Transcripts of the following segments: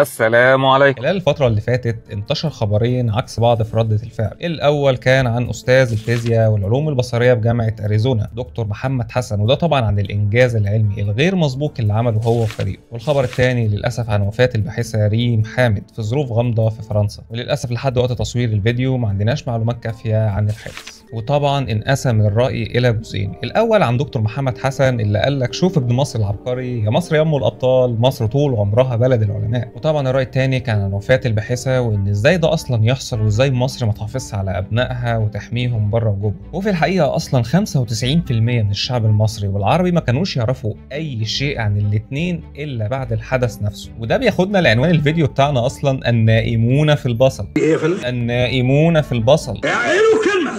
السلام عليكم. خلال الفترة اللي فاتت انتشر خبرين عكس بعض في ردة الفعل. الأول كان عن أستاذ الفيزياء والعلوم البصرية بجامعة أريزونا دكتور محمد حسن، وده طبعا عن الإنجاز العلمي الغير مسبوق اللي عمله هو وفريقه. والخبر الثاني للأسف عن وفاة الباحثة ريم حامد في ظروف غامضة في فرنسا، وللأسف لحد وقت تصوير الفيديو ما عندناش معلومات كافية عن الحادث. وطبعا انقسم الرأي إلى جزئين، الأول عن دكتور محمد حسن اللي قال لك شوف ابن مصر العبقري، يا مصر يا أم الأبطال، مصر طول عمرها بلد العلماء. وطبعا الرأي الثاني كان عن وفاة الباحثة وإن إزاي ده أصلا يحصل، وإزاي مصر ما تحافظش على أبنائها وتحميهم بره وجوه. وفي الحقيقة أصلا 95% من الشعب المصري والعربي ما كانوش يعرفوا أي شيء عن الاتنين إلا بعد الحدث نفسه. وده بياخدنا لعنوان الفيديو بتاعنا أصلا، النائمون في البصل. النائمون في البصل.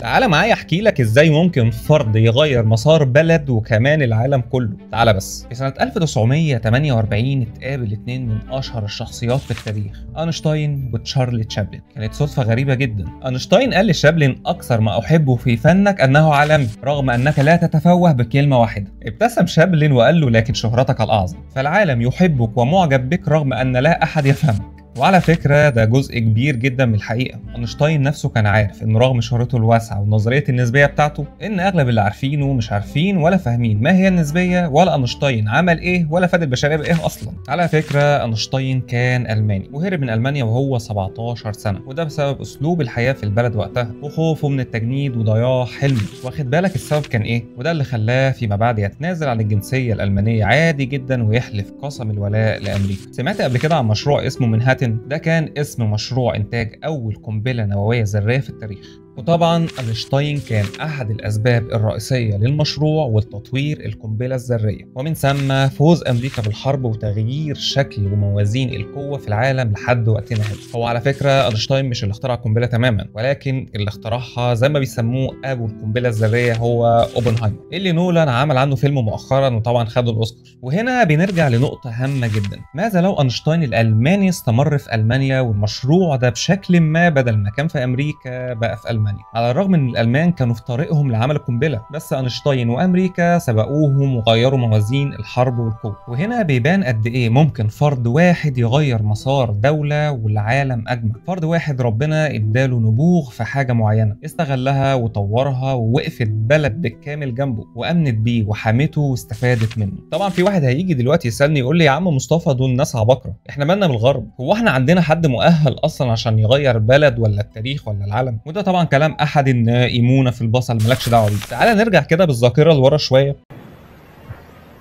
تعالى معايا احكي لك ازاي ممكن فرد يغير مسار بلد وكمان العالم كله. تعالى بس. في سنة 1948 اتقابل اتنين من اشهر الشخصيات في التاريخ، اينشتاين وتشارلي تشابلن. كانت صدفة غريبة جدا. اينشتاين قال لشابلن اكثر ما احبه في فنك انه عالمي رغم انك لا تتفوه بكلمة واحدة. ابتسم شابلن وقال له لكن شهرتك الاعظم، فالعالم يحبك ومعجب بك رغم ان لا احد يفهمك. وعلى فكرة ده جزء كبير جدا من الحقيقة. اينشتاين نفسه كان عارف ان رغم شهرته الواسعة ونظرية النسبية بتاعته ان اغلب اللي عارفينه مش عارفين ولا فاهمين ما هي النسبية ولا اينشتاين عمل ايه ولا فاد البشرية بايه اصلا. على فكرة اينشتاين كان الماني وهرب من المانيا وهو 17 سنة، وده بسبب اسلوب الحياة في البلد وقتها وخوفه من التجنيد وضياع حلمه. واخد بالك السبب كان ايه؟ وده اللي خلاه فيما بعد يتنازل عن الجنسية الالمانية عادي جدا ويحلف قسم الولاء لامريكا. سمعت قبل كده عن مشروع اسمه منهاتن؟ ده كان اسم مشروع إنتاج أول قنبلة نووية ذرية في التاريخ. وطبعا اينشتاين كان أحد الأسباب الرئيسية للمشروع والتطوير القنبلة الذرية، ومن ثم فوز أمريكا بالحرب وتغيير شكل وموازين القوة في العالم لحد وقتنا هذا. هو على فكرة اينشتاين مش اللي اخترع القنبلة تماما، ولكن اللي اخترعها زي ما بيسموه أبو القنبلة الذرية هو أوبنهايمر، اللي نولان عمل عنه فيلم مؤخرا وطبعا خد الأوسكار. وهنا بنرجع لنقطة هامة جدا، ماذا لو اينشتاين الألماني استمر في ألمانيا والمشروع ده بشكل ما بدل ما كان في أمريكا بقى في ألمانيا؟ على الرغم ان الالمان كانوا في طريقهم لعمل القنبله، بس اينشتاين وامريكا سبقوهم وغيروا موازين الحرب والقوه. وهنا بيبان قد ايه ممكن فرد واحد يغير مسار دوله والعالم اجمع. فرد واحد ربنا اداله نبوغ في حاجه معينه استغلها وطورها ووقفت بلد بالكامل جنبه وامنت بيه وحمته واستفادت منه. طبعا في واحد هيجي دلوقتي يسالني يقول لي يا عم مصطفى دول ناس عباقره، احنا مالنا بالغرب؟ هو احنا عندنا حد مؤهل اصلا عشان يغير بلد ولا التاريخ ولا العالم؟ وده طبعا كلام احد النائمون في البصل، مالكش دعوه بيه. تعالى نرجع كده بالذاكره لورا شويه،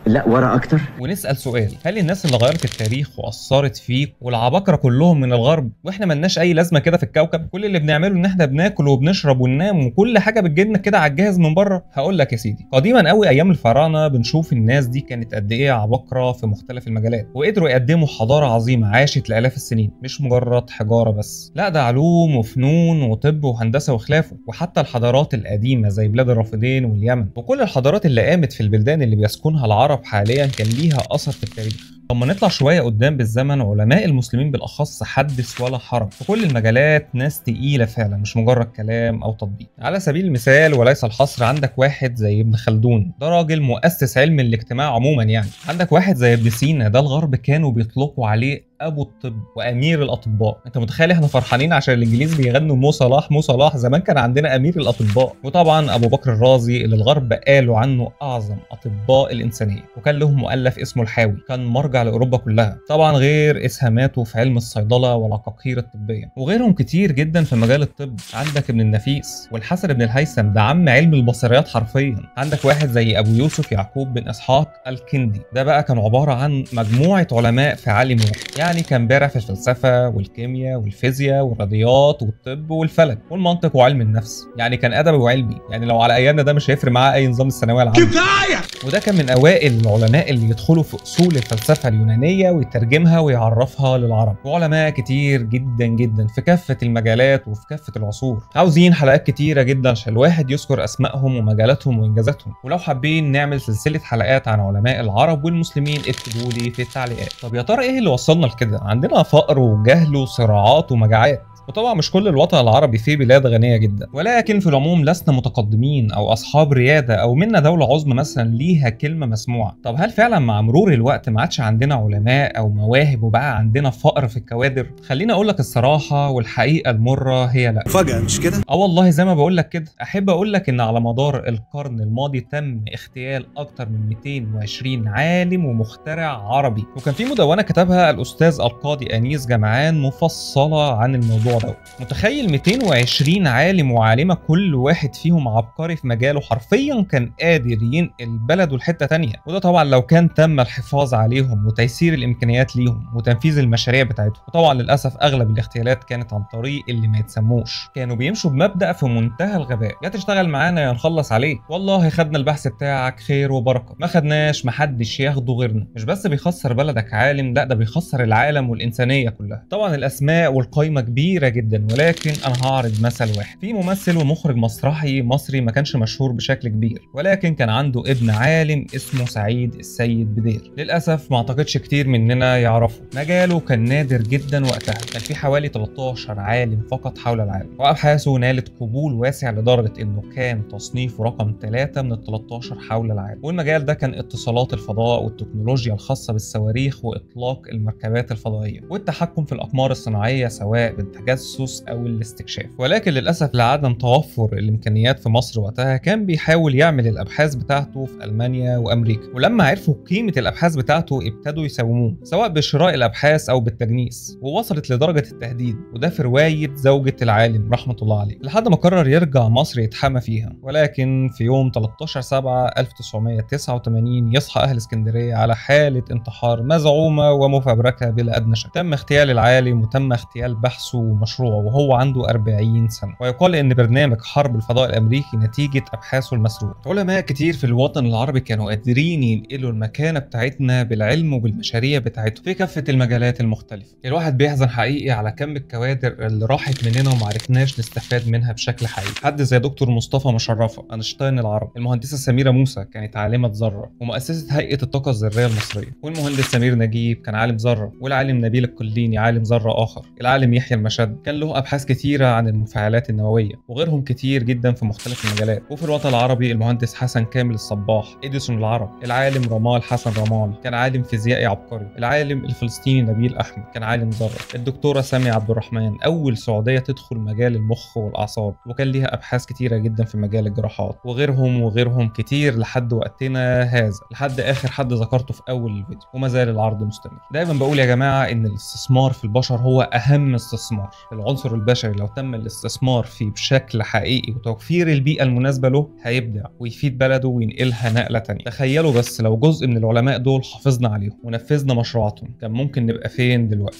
لا ورا اكتر، ونسال سؤال، هل الناس اللي غيرت التاريخ واثرت فيه والعباقره كلهم من الغرب واحنا ملناش اي لازمه كده في الكوكب؟ كل اللي بنعمله ان احنا بناكل وبنشرب وننام وكل حاجه بتجيلنا كده على الجاهز من بره. هقول لك يا سيدي، قديما قوي ايام الفراعنه بنشوف الناس دي كانت قد ايه عباقره في مختلف المجالات، وقدروا يقدموا حضاره عظيمه عاشت لالاف السنين، مش مجرد حجاره بس، لا ده علوم وفنون وطب وهندسه وخلافه. وحتى الحضارات القديمه زي بلاد الرافدين واليمن وكل الحضارات اللي قامت في البلدان اللي بيسكنها العرب حاليا كان ليها اثر في التاريخ. لما نطلع شويه قدام بالزمن، علماء المسلمين بالاخص حدث ولا حرج في كل المجالات، ناس تقيله فعلا مش مجرد كلام او تطبيق. على سبيل المثال وليس الحصر، عندك واحد زي ابن خلدون، ده راجل مؤسس علم الاجتماع عموما يعني. عندك واحد زي ابن سينا، ده الغرب كانوا بيطلقوا عليه ابو الطب وامير الاطباء. انت متخيل احنا فرحانين عشان الانجليز بيغنوا مو صلاح مو صلاح، زمان كان عندنا امير الاطباء. وطبعا ابو بكر الرازي اللي الغرب قالوا عنه اعظم اطباء الانسانيه، وكان له مؤلف اسمه الحاوي، كان مرجع لاوروبا كلها. طبعا غير اسهاماته في علم الصيدله والعقاقير الطبيه، وغيرهم كتير جدا في مجال الطب. عندك ابن النفيس والحسن بن الهيثم، ده عم علم البصريات حرفيا. عندك واحد زي ابو يوسف يعقوب بن اسحاق الكندي، ده بقى كان عباره عن مجموعه علماء في عالم واحد، يعني كان بارع في الفلسفه والكيمياء والفيزياء والرياضيات والطب والفلك والمنطق وعلم النفس، يعني كان ادبي وعلمي. يعني لو على ايامنا ده مش هيفرق معاه اي نظام الثانويه العامه. كفايه. وده كان من اوائل العلماء اللي يدخلوا في اصول الفلسفه اليونانيه ويترجمها ويعرفها للعرب، وعلماء كتير جدا جدا في كافه المجالات وفي كافه العصور. عاوزين حلقات كتيره جدا عشان الواحد يذكر اسمائهم ومجالاتهم وانجازاتهم، ولو حابين نعمل سلسله حلقات عن علماء العرب والمسلمين اكتبوا لي في التعليقات. طب يا ترى ايه اللي وصلنا لكده؟ عندنا فقر وجهل وصراعات ومجاعات، وطبعا مش كل الوطن العربي فيه بلاد غنيه جدا، ولكن في العموم لسنا متقدمين او اصحاب رياده او منا دوله عظمى مثلا ليها كلمه مسموعه. طب هل فعلا مع مرور الوقت ما عادش عندنا علماء او مواهب وبقى عندنا فقر في الكوادر؟ خليني اقول لك الصراحه والحقيقه المره هي لا. فجأة مش كده؟ والله زي ما بقول لك كده. احب اقول لك ان على مدار القرن الماضي تم اغتيال اكتر من 220 عالم ومخترع عربي، وكان في مدونه كتبها الاستاذ القاضي انيس جمعان مفصله عن الموضوع ده. متخيل 220 عالم وعالمه كل واحد فيهم عبقري في مجاله، حرفيا كان قادر ينقل بلده لحته تانية، وده طبعا لو كان تم الحفاظ عليهم وتيسير الامكانيات ليهم وتنفيذ المشاريع بتاعتهم. وطبعا للاسف اغلب الاغتيالات كانت عن طريق اللي ما يتسموش، كانوا بيمشوا بمبدا في منتهى الغباء، يا تشتغل معانا يا نخلص عليك، والله خدنا البحث بتاعك خير وبركه، ما خدناش محدش ياخده غيرنا. مش بس بيخسر بلدك عالم، لا ده بيخسر العالم والانسانيه كلها. طبعا الاسماء والقايمه كبيره جدا، ولكن انا هعرض مثل واحد. في ممثل ومخرج مسرحي مصري ما كانش مشهور بشكل كبير، ولكن كان عنده ابن عالم اسمه سعيد السيد بدير. للاسف ما اعتقدش كتير مننا يعرفه، مجاله كان نادر جدا وقتها، كان في حوالي 13 عالم فقط حول العالم، وابحاثه نالت قبول واسع لدرجه انه كان تصنيفه رقم 3 من ال 13 حول العالم. والمجال ده كان اتصالات الفضاء والتكنولوجيا الخاصه بالصواريخ واطلاق المركبات الفضائيه والتحكم في الاقمار الصناعيه سواء بالتجسس او الاستكشاف. ولكن للاسف لعدم توفر الامكانيات في مصر وقتها كان بيحاول يعمل الابحاث بتاعته في المانيا وامريكا، ولما عرفوا قيمه الابحاث بتاعته ابتدوا يساوموه سواء بشراء الابحاث او بالتجنيس، ووصلت لدرجه التهديد، وده في روايه زوجة العالم رحمه الله عليه، لحد ما قرر يرجع مصر يتحامى فيها. ولكن في يوم 13/7/1989 يصحى اهل اسكندريه على حاله انتحار مزعومه ومفبركه بلا ادنى شك. تم اغتيال العالم وتم اغتيال بحثه ومشروعه وهو عنده 40 سنه، ويقال ان برنامج حرب الفضاء الامريكي نتيجه ابحاثه المسروقه. علماء كتير في الوطن العربي كانوا قادرين ينقلوا المكانه بتاعتنا بالعلم وبالمشاريع بتاعتهم في كافه المجالات المختلفه. الواحد بيحزن حقيقي على كم الكوادر اللي راحت مننا وما عرفناش نستفاد منها بشكل حقيقي. حد زي دكتور مصطفى مشرفه اينشتاين العربي، المهندسه سميره موسى كانت عالمه ذره ومؤسسه هيئه الطاقه الذريه المصريه، والمهندس سمير نجيب كان عالم ذره، والعالم نبيل القليني عالم ذره اخر، العالم يحيى المشد كان له ابحاث كتيره عن المفاعلات النوويه، وغيرهم كتير جدا في مختلف المجالات. وفي الوطن العربي المهندس حسن كامل الصباح اديسون العرب، العالم رمال حسن رمال كان عالم فيزيائي عبقري، العالم الفلسطيني نبيل احمد كان عالم ذره، الدكتوره سامية عبد الرحمن اول سعوديه تدخل مجال المخ والاعصاب وكان ليها ابحاث كتيره جدا في مجال الجراحات، وغيرهم كتير لحد وقتنا هذا، لحد اخر حد ذكرته في اول الفيديو، وما زال العرض مستمر. دايما بقول يا جماعه ان الاستثمار في البشر هو اهم استثمار. العنصر البشري لو تم الاستثمار فيه بشكل حقيقي وتوفير البيئه المناسبه له هيبدع ويفيد بلده وينقلها نقله تانية. تخيلوا بس لو جزء من العلماء دول حافظنا عليهم ونفذنا مشروعاتهم كان ممكن نبقى فين دلوقتي؟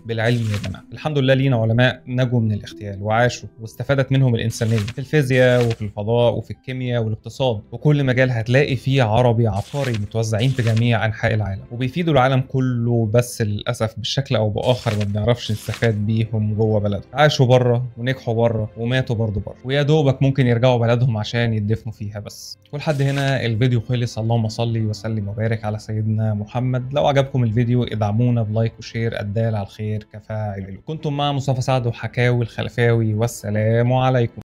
بالعلم يا جماعه. الحمد لله لينا علماء نجوا من الاغتيال وعاشوا واستفادت منهم الانسانيه في الفيزياء وفي الفضاء وفي الكيمياء والاقتصاد، وكل مجال هتلاقي فيه عربي عبقري متوزعين في جميع انحاء العالم وبيفيدوا العالم كله، بس للاسف بالشكل او باخر ما بنعرفش نستفاد بيهم جوه بلدهم. عاشوا بره ونجحوا بره وماتوا برضه بره، ويا دوبك ممكن يرجعوا بلدهم عشان يدفنوا فيها بس. ولحد هنا الفيديو خلص. اللهم صل وسلم وبارك على سيدنا محمد. لو عجبكم الفيديو ادعمونا بلايك وشير، الدال على الخير كفاعل. كنتم مع مصطفى سعد وحكاوي الخلفاوي، والسلام عليكم.